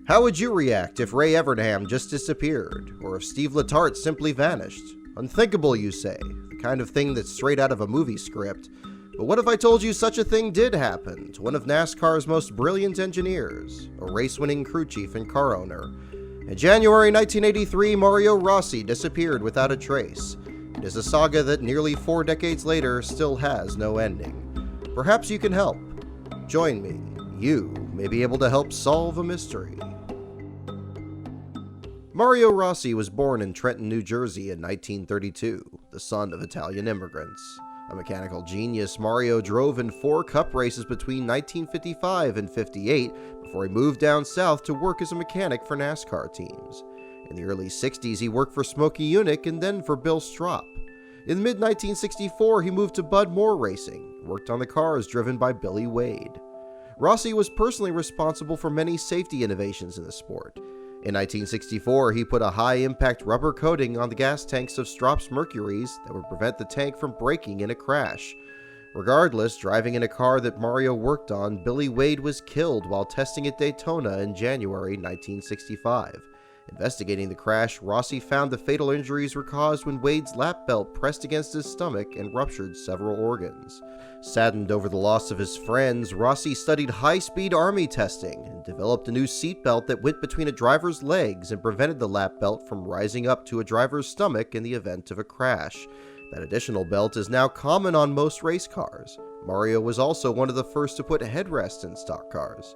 How would you react if Ray Evernham just disappeared, or if Steve Letarte simply vanished? Unthinkable, you say, the kind of thing that's straight out of a movie script. But what if I told you such a thing did happen to one of NASCAR's most brilliant engineers, a race-winning crew chief and car owner? In January 1983, Mario Rossi disappeared without a trace. It is a saga that nearly 4 decades later still has no ending. Perhaps you can help. Join me. You may be able to help solve a mystery. Mario Rossi was born in Trenton, New Jersey in 1932, the son of Italian immigrants. A mechanical genius, Mario drove in 4 cup races between 1955 and 58 before he moved down south to work as a mechanic for NASCAR teams. In the early 60s, he worked for Smokey Yunick and then for Bill Strop. In mid-1964, he moved to Bud Moore Racing and worked on the cars driven by Billy Wade. Rossi was personally responsible for many safety innovations in the sport. In 1964, he put a high-impact rubber coating on the gas tanks of Strop's Mercuries that would prevent the tank from breaking in a crash. Regardless, driving in a car that Mario worked on, Billy Wade was killed while testing at Daytona in January 1965. Investigating the crash, Rossi found the fatal injuries were caused when Wade's lap belt pressed against his stomach and ruptured several organs. Saddened over the loss of his friends, Rossi studied high-speed army testing and developed a new seatbelt that went between a driver's legs and prevented the lap belt from rising up to a driver's stomach in the event of a crash. That additional belt is now common on most race cars. Mario was also one of the first to put headrests in stock cars.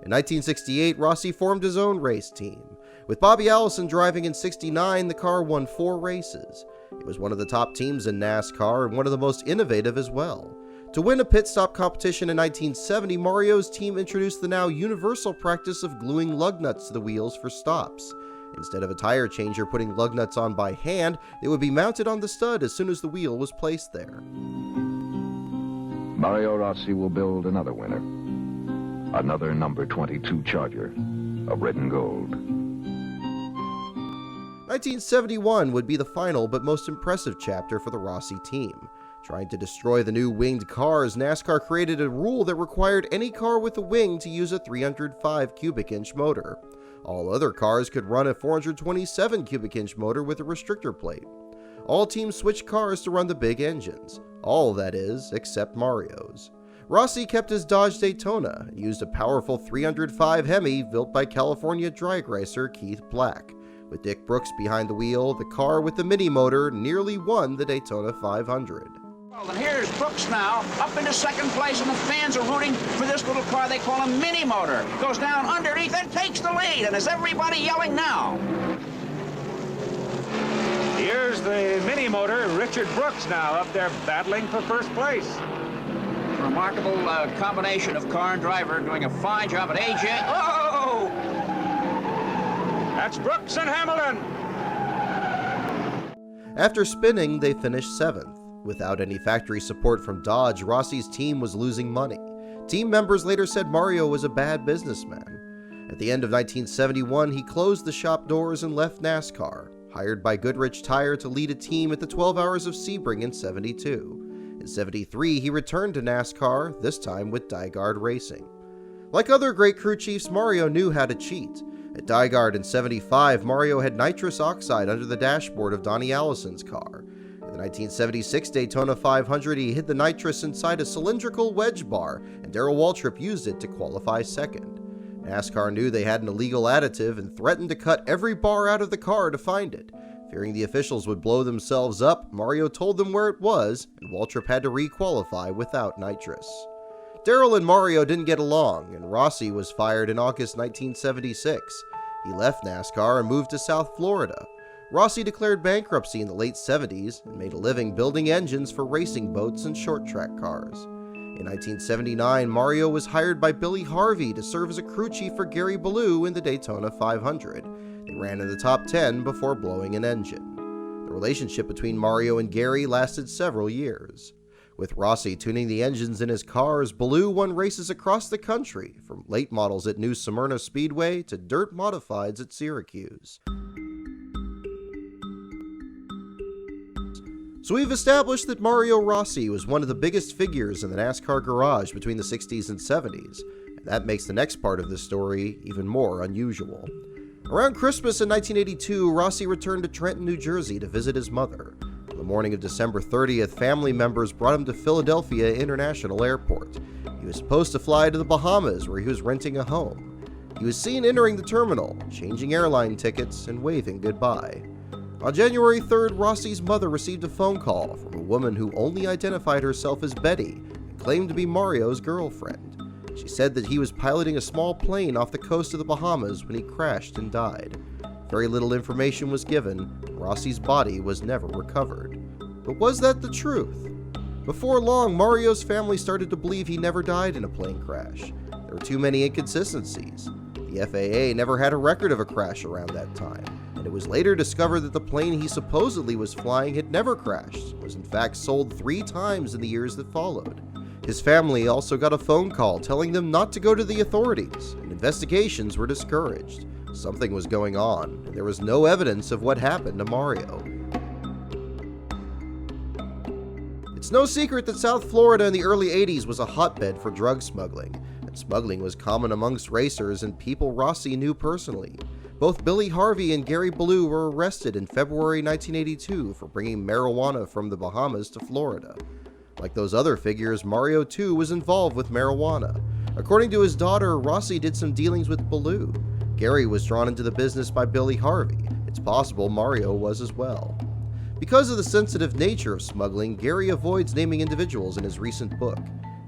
In 1968, Rossi formed his own race team. With Bobby Allison driving in '69, the car won 4 races. It was one of the top teams in NASCAR and one of the most innovative as well. To win a pit stop competition in 1970, Mario's team introduced the now universal practice of gluing lug nuts to the wheels for stops. Instead of a tire changer putting lug nuts on by hand, they would be mounted on the stud as soon as the wheel was placed there. Mario Rossi will build another winner. Another number 22 Charger of red and gold. 1971 would be the final but most impressive chapter for the Rossi team. Trying to destroy the new winged cars, NASCAR created a rule that required any car with a wing to use a 305 cubic inch motor. All other cars could run a 427 cubic inch motor with a restrictor plate. All teams switched cars to run the big engines. All, that is, except Mario's. Rossi kept his Dodge Daytona and used a powerful 305 Hemi built by California drag racer Keith Black. With Dick Brooks behind the wheel, the car with the mini motor nearly won the Daytona 500. Well, and here's Brooks now, up into second place, and the fans are rooting for this little car they call a mini motor. Goes down underneath and takes the lead, and is everybody yelling now? Here's the mini motor, Richard Brooks now up there battling for first place. Remarkable combination of car and driver doing a fine job at AJ. Oh! That's Brooks and Hamilton. After spinning, they finished 7th. Without any factory support from Dodge, Rossi's team was losing money. Team members later said Mario was a bad businessman. At the end of 1971, he closed the shop doors and left NASCAR, hired by Goodrich Tire to lead a team at the 12 Hours of Sebring in '72. In '73, he returned to NASCAR, this time with Dygaard Racing. Like other great crew chiefs, Mario knew how to cheat. At Dygaard in '75, Mario had nitrous oxide under the dashboard of Donnie Allison's car. In the 1976 Daytona 500, he hid the nitrous inside a cylindrical wedge bar, and Darrell Waltrip used it to qualify second. NASCAR knew they had an illegal additive and threatened to cut every bar out of the car to find it. Fearing the officials would blow themselves up, Mario told them where it was, and Waltrip had to re-qualify without nitrous. Darrell and Mario didn't get along, and Rossi was fired in August 1976. He left NASCAR and moved to South Florida. Rossi declared bankruptcy in the late 70s and made a living building engines for racing boats and short-track cars. In 1979, Mario was hired by Billy Harvey to serve as a crew chief for Gary Ballou in the Daytona 500. They ran in the top 10 before blowing an engine. The relationship between Mario and Gary lasted several years. With Rossi tuning the engines in his cars, Ballou won races across the country, from late models at New Smyrna Speedway to dirt modifieds at Syracuse. So we've established that Mario Rossi was one of the biggest figures in the NASCAR garage between the 60s and 70s, And that makes the next part of this story even more unusual. Around Christmas in 1982, Rossi returned to Trenton, New Jersey to visit his mother. On the morning of December 30th, family members brought him to Philadelphia International Airport. He was supposed to fly to the Bahamas, where he was renting a home. He was seen entering the terminal, changing airline tickets, and waving goodbye. On January 3rd, Rossi's mother received a phone call from a woman who only identified herself as Betty and claimed to be Mario's girlfriend. She said that he was piloting a small plane off the coast of the Bahamas when he crashed and died. Very little information was given, and Rossi's body was never recovered. But was that the truth? Before long, Mario's family started to believe he never died in a plane crash. There were too many inconsistencies. The FAA never had a record of a crash around that time, and it was later discovered that the plane he supposedly was flying had never crashed, was in fact sold 3 times in the years that followed. His family also got a phone call telling them not to go to the authorities, and investigations were discouraged. Something was going on, and there was no evidence of what happened to Mario. It's no secret that South Florida in the early 80s was a hotbed for drug smuggling, and smuggling was common amongst racers and people Rossi knew personally. Both Billy Harvey and Gary Ballou were arrested in February 1982 for bringing marijuana from the Bahamas to Florida. Like those other figures, Mario too was involved with marijuana. According to his daughter, Rossi did some dealings with Ballou. Gary was drawn into the business by Billy Harvey. It's possible Mario was as well. Because of the sensitive nature of smuggling, Gary avoids naming individuals in his recent book.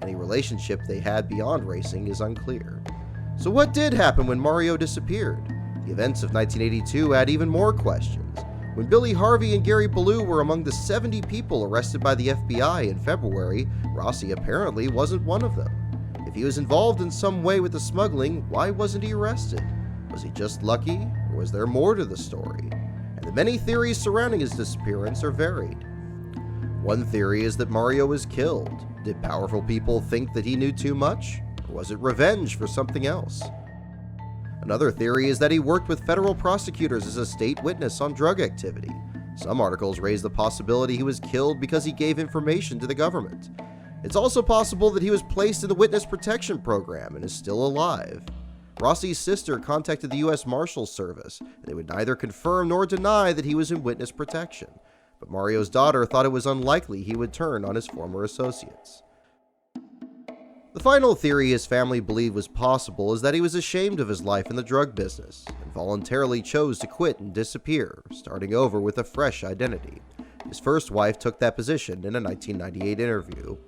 Any relationship they had beyond racing is unclear. So what did happen when Mario disappeared? The events of 1982 add even more questions. When Billy Harvey and Gary Ballou were among the 70 people arrested by the FBI in February, Rossi apparently wasn't one of them. If he was involved in some way with the smuggling, why wasn't he arrested? Was he just lucky, or was there more to the story? And the many theories surrounding his disappearance are varied. One theory is that Mario was killed. Did powerful people think that he knew too much? Or was it revenge for something else? Another theory is that he worked with federal prosecutors as a state witness on drug activity. Some articles raise the possibility he was killed because he gave information to the government. It's also possible that he was placed in the witness protection program and is still alive. Rossi's sister contacted the U.S. Marshals Service, and they would neither confirm nor deny that he was in witness protection. But Mario's daughter thought it was unlikely he would turn on his former associates. The final theory his family believed was possible is that he was ashamed of his life in the drug business and voluntarily chose to quit and disappear, starting over with a fresh identity. His first wife took that position in a 1998 interview.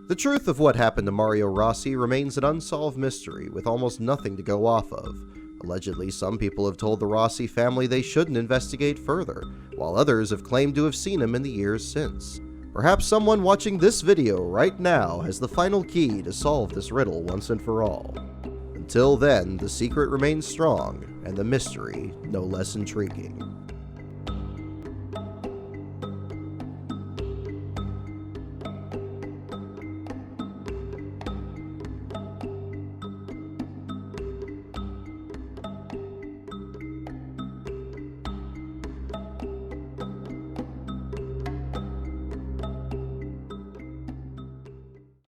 The truth of what happened to Mario Rossi remains an unsolved mystery with almost nothing to go off of. Allegedly, some people have told the Rossi family they shouldn't investigate further, while others have claimed to have seen him in the years since. Perhaps someone watching this video right now has the final key to solve this riddle once and for all. Until then, the secret remains strong, and the mystery no less intriguing.